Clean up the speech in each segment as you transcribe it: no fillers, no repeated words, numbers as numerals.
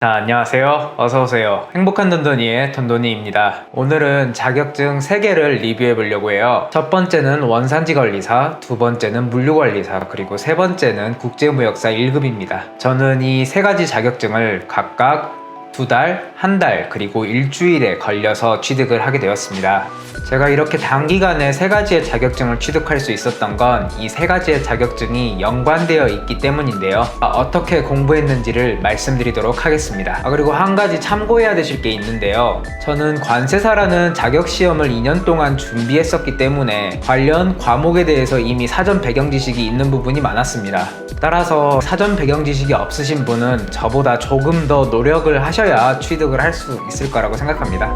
안녕하세요. 어서오세요. 행복한 돈돈이의 돈돈이입니다. 오늘은 자격증 3개를 리뷰해 보려고 해요. 첫 번째는 원산지관리사, 두 번째는 물류관리사, 그리고 세 번째는 국제무역사 1급입니다. 저는 이 3가지 자격증을 각각 2달, 1달, 그리고 일주일에 걸려서 취득을 하게 되었습니다. 제가 이렇게 단기간에 3가지의 자격증을 취득할 수 있었던 건 이 3가지의 자격증이 연관되어 있기 때문인데요. 어떻게 공부했는지를 말씀드리도록 하겠습니다. 그리고 한 가지 참고해야 되실 게 있는데요. 저는 관세사라는 자격시험을 2년 동안 준비했었기 때문에 관련 과목에 대해서 이미 사전 배경 지식이 있는 부분이 많았습니다. 따라서 사전 배경 지식이 없으신 분은 저보다 조금 더 노력을 하셔야 취득을 할 수 있을 거라고 생각합니다.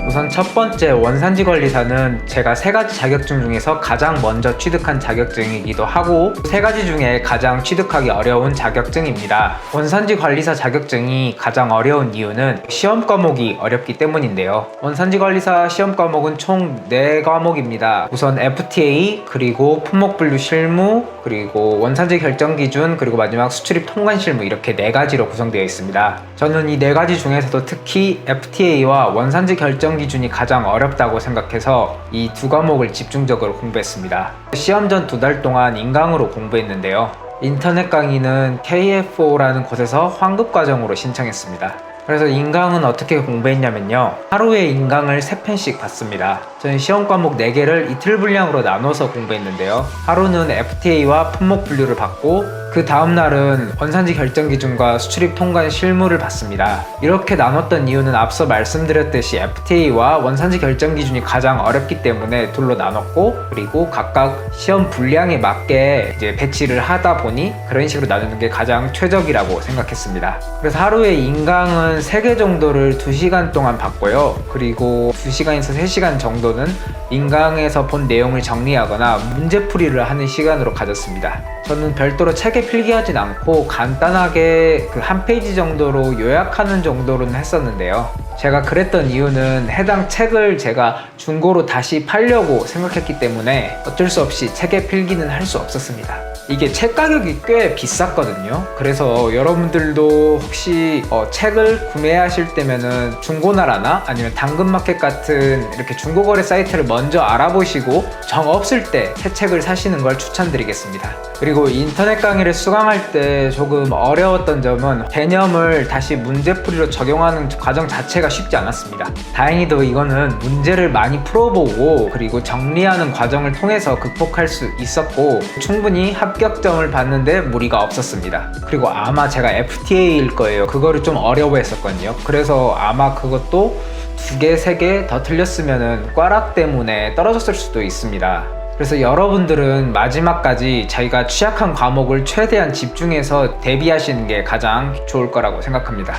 우선 첫 번째 원산지관리사는 제가 3가지 자격증 중에서 가장 먼저 취득한 자격증이기도 하고 3가지 중에 가장 취득하기 어려운 자격증입니다. 원산지관리사 자격증이 가장 어려운 이유는 시험 과목이 어렵기 때문인데요. 원산지관리사 시험 과목은 총 4과목입니다. 우선 FTA, 그리고 품목분류 실무, 그리고 원산지 결정 기준, 그리고 마지막 수출입 통관 실무, 이렇게 4가지로 구성되어 있습니다. 저는 이 4가지 중에서도 특히 FTA와 원산지 결정 기준이 가장 어렵다고 생각해서 이 2과목을 집중적으로 공부했습니다. 시험 전 2달 동안 인강으로 공부했는데요. 인터넷 강의는 KFO라는 곳에서 환급 과정으로 신청했습니다. 그래서 인강은 어떻게 공부했냐면요. 하루에 인강을 3편씩 봤습니다. 저는 시험 과목 4개를 이틀 분량으로 나눠서 공부했는데요. 하루는 FTA와 품목 분류를 받고 그 다음날은 원산지 결정 기준과 수출입 통관 실무를 봤습니다. 이렇게 나눴던 이유는 앞서 말씀드렸듯이 FTA와 원산지 결정 기준이 가장 어렵기 때문에 둘로 나눴고, 그리고 각각 시험 분량에 맞게 이제 배치를 하다 보니 그런 식으로 나누는 게 가장 최적이라고 생각했습니다. 그래서 하루에 인강은 3개 정도를 2시간 동안 봤고요. 그리고 2시간에서 3시간 정도는 인강에서 본 내용을 정리하거나 문제풀이를 하는 시간으로 가졌습니다. 저는 별도로 책에 필기하진 않고 간단하게 그 한 페이지 정도로 요약하는 정도로는 했었는데요. 제가 그랬던 이유는 해당 책을 제가 중고로 다시 팔려고 생각했기 때문에 어쩔 수 없이 책에 필기는 할 수 없었습니다. 이게 책 가격이 꽤 비쌌거든요. 그래서 여러분들도 혹시 책을 구매하실 때면은 중고나라나 아니면 당근마켓 같은 이렇게 중고거래 사이트를 먼저 알아보시고 정 없을 때 새 책을 사시는 걸 추천드리겠습니다. 그리고 인터넷 강의를 수강할 때 조금 어려웠던 점은 개념을 다시 문제풀이로 적용하는 과정 자체가 쉽지 않았습니다. 다행히도 이거는 문제를 많이 풀어보고 그리고 정리하는 과정을 통해서 극복할 수 있었고 충분히 합격점을 받는데 무리가 없었습니다. 그리고 아마 제가 FTA일 거예요. 그거를 좀 어려워했었거든요. 그래서 아마 그것도 2개, 3개 더 틀렸으면은 꽈락 때문에 떨어졌을 수도 있습니다. 그래서 여러분들은 마지막까지 자기가 취약한 과목을 최대한 집중해서 대비하시는 게 가장 좋을 거라고 생각합니다.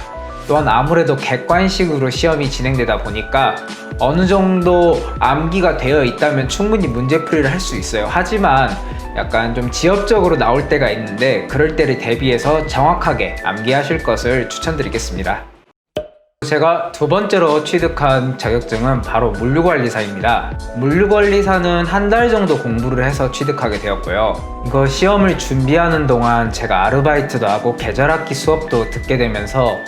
또한 아무래도 객관식으로 시험이 진행되다 보니까 어느 정도 암기가 되어 있다면 충분히 문제풀이를 할 수 있어요. 하지만 약간 좀 지엽적으로 나올 때가 있는데 그럴 때를 대비해서 정확하게 암기하실 것을 추천드리겠습니다. 제가 2번째로 취득한 자격증은 바로 물류관리사입니다. 물류관리사는 1달 정도 공부를 해서 취득하게 되었고요. 이거 시험을 준비하는 동안 제가 아르바이트도 하고 계절학기 수업도 듣게 되면서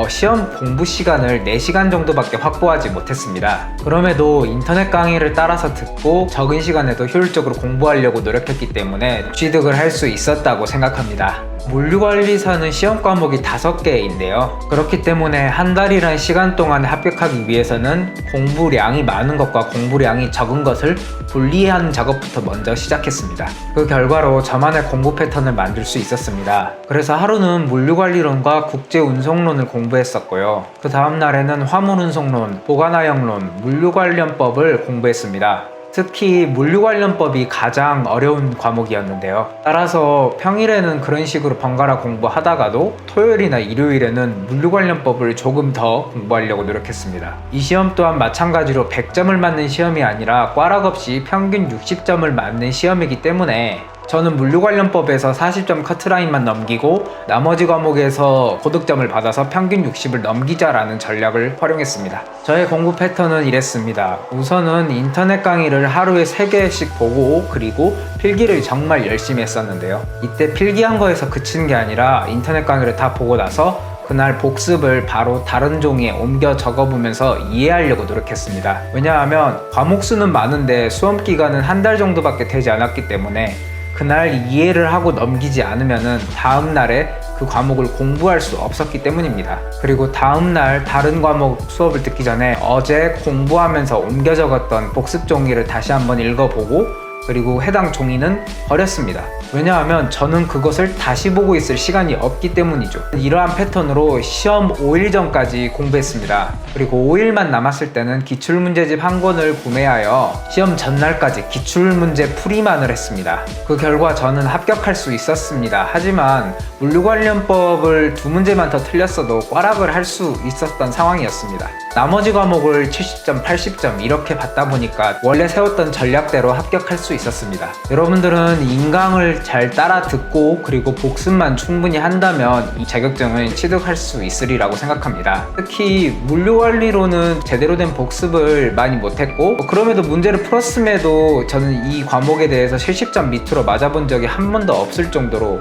시험 공부 시간을 4시간 정도밖에 확보하지 못했습니다. 그럼에도 인터넷 강의를 따라서 듣고 적은 시간에도 효율적으로 공부하려고 노력했기 때문에 취득을 할 수 있었다고 생각합니다. 물류관리사는 시험 과목이 5개인데요. 그렇기 때문에 1달이란 시간 동안 합격하기 위해서는 공부량이 많은 것과 공부량이 적은 것을 분리하는 작업부터 먼저 시작했습니다. 그 결과로 저만의 공부 패턴을 만들 수 있었습니다. 그래서 하루는 물류관리론과 국제운송론을 공부했었고요. 그 다음 날에는 화물운송론, 보관하역론, 물류관련법을 공부했습니다. 특히 물류관련법이 가장 어려운 과목이었는데요. 따라서 평일에는 그런 식으로 번갈아 공부하다가도 토요일이나 일요일에는 물류관련법을 조금 더 공부하려고 노력했습니다. 이 시험 또한 마찬가지로 100점을 맞는 시험이 아니라 꽈락 없이 평균 60점을 맞는 시험이기 때문에 저는 물류관련법에서 40점 커트라인만 넘기고 나머지 과목에서 고득점을 받아서 평균 60을 넘기자라는 전략을 활용했습니다. 저의 공부 패턴은 이랬습니다. 우선은 인터넷 강의를 하루에 3개씩 보고 그리고 필기를 정말 열심히 했었는데요. 이때 필기한 거에서 그치는 게 아니라 인터넷 강의를 다 보고 나서 그날 복습을 바로 다른 종이에 옮겨 적어보면서 이해하려고 노력했습니다. 왜냐하면 과목 수는 많은데 수험 기간은 한 달 정도밖에 되지 않았기 때문에 그날 이해를 하고 넘기지 않으면은 다음날에 그 과목을 공부할 수 없었기 때문입니다. 그리고 다음날 다른 과목 수업을 듣기 전에 어제 공부하면서 옮겨 적었던 복습 종이를 다시 한번 읽어보고 그리고 해당 종이는 버렸습니다. 왜냐하면 저는 그것을 다시 보고 있을 시간이 없기 때문이죠. 이러한 패턴으로 시험 5일 전까지 공부했습니다. 그리고 5일만 남았을 때는 기출문제집 한 권을 구매하여 시험 전날까지 기출문제 풀이만을 했습니다. 그 결과 저는 합격할 수 있었습니다. 하지만 물류관련법을 2문제만 더 틀렸어도 꽈락을 할 수 있었던 상황이었습니다. 나머지 과목을 70점, 80점 이렇게 받다 보니까 원래 세웠던 전략대로 합격할 수 있었습니다. 여러분들은 인강을 잘 따라 듣고 그리고 복습만 충분히 한다면 이 자격증을 취득할 수 있으리라고 생각합니다. 특히 물류관리로는 제대로 된 복습을 많이 못했고 그럼에도 문제를 풀었음에도 저는 이 과목에 대해서 70점 밑으로 맞아본 적이 한 번도 없을 정도로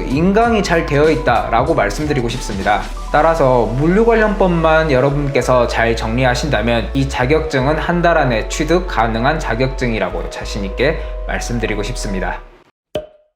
인강이 잘 되어 있다라고 말씀드리고 싶습니다. 따라서 물류관련법만 여러분께서 잘 정리하신다면 이 자격증은 한 달 안에 취득 가능한 자격증이라고 자신있게 말씀드리고 싶습니다.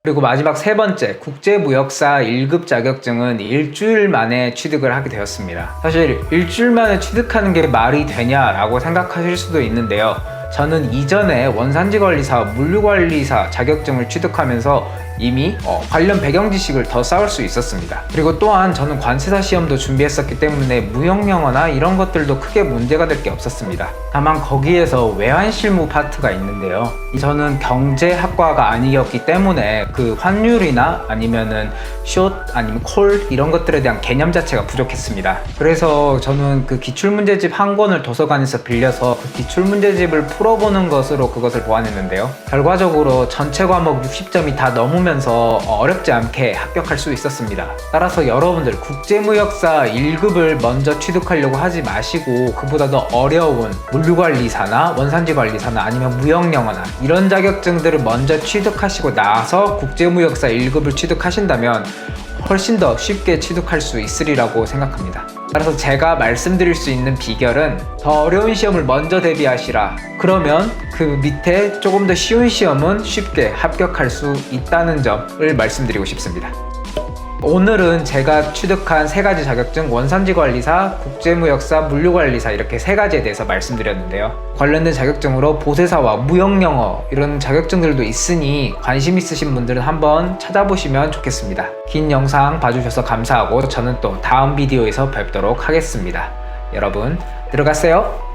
그리고 마지막 3번째, 국제무역사 1급 자격증은 일주일 만에 취득을 하게 되었습니다. 사실 일주일 만에 취득하는 게 말이 되냐라고 생각하실 수도 있는데요. 저는 이전에 원산지관리사, 물류관리사 자격증을 취득하면서 이미 관련 배경 지식을 더 쌓을 수 있었습니다. 그리고 또한 저는 관세사 시험도 준비했었기 때문에 무역영어나 이런 것들도 크게 문제가 될 게 없었습니다. 다만 거기에서 외환실무 파트가 있는데요. 저는 경제학과가 아니었기 때문에 그 환율이나 아니면은 숏 아니면 콜 이런 것들에 대한 개념 자체가 부족했습니다. 그래서 저는 그 기출문제집 한 권을 도서관에서 빌려서 그 기출문제집을 풀어보는 것으로 그것을 보완했는데요. 결과적으로 전체 과목 60점이 다 넘으면서 어렵지 않게 합격할 수 있었습니다. 따라서 여러분들 국제무역사 1급을 먼저 취득하려고 하지 마시고 그보다 더 어려운 물류관리사나 원산지관리사나 아니면 무역영어나 이런 자격증들을 먼저 취득하시고 나서 국제무역사 1급을 취득하신다면 훨씬 더 쉽게 취득할 수 있으리라고 생각합니다. 따라서 제가 말씀드릴 수 있는 비결은 더 어려운 시험을 먼저 대비하시라. 그러면 그 밑에 조금 더 쉬운 시험은 쉽게 합격할 수 있다는 점을 말씀드리고 싶습니다. 오늘은 제가 취득한 3가지 자격증, 원산지관리사, 국제무역사, 물류관리사 이렇게 3가지에 대해서 말씀드렸는데요. 관련된 자격증으로 보세사와 무역영어 이런 자격증들도 있으니 관심 있으신 분들은 한번 찾아보시면 좋겠습니다. 긴 영상 봐주셔서 감사하고 저는 또 다음 비디오에서 뵙도록 하겠습니다. 여러분 들어가세요.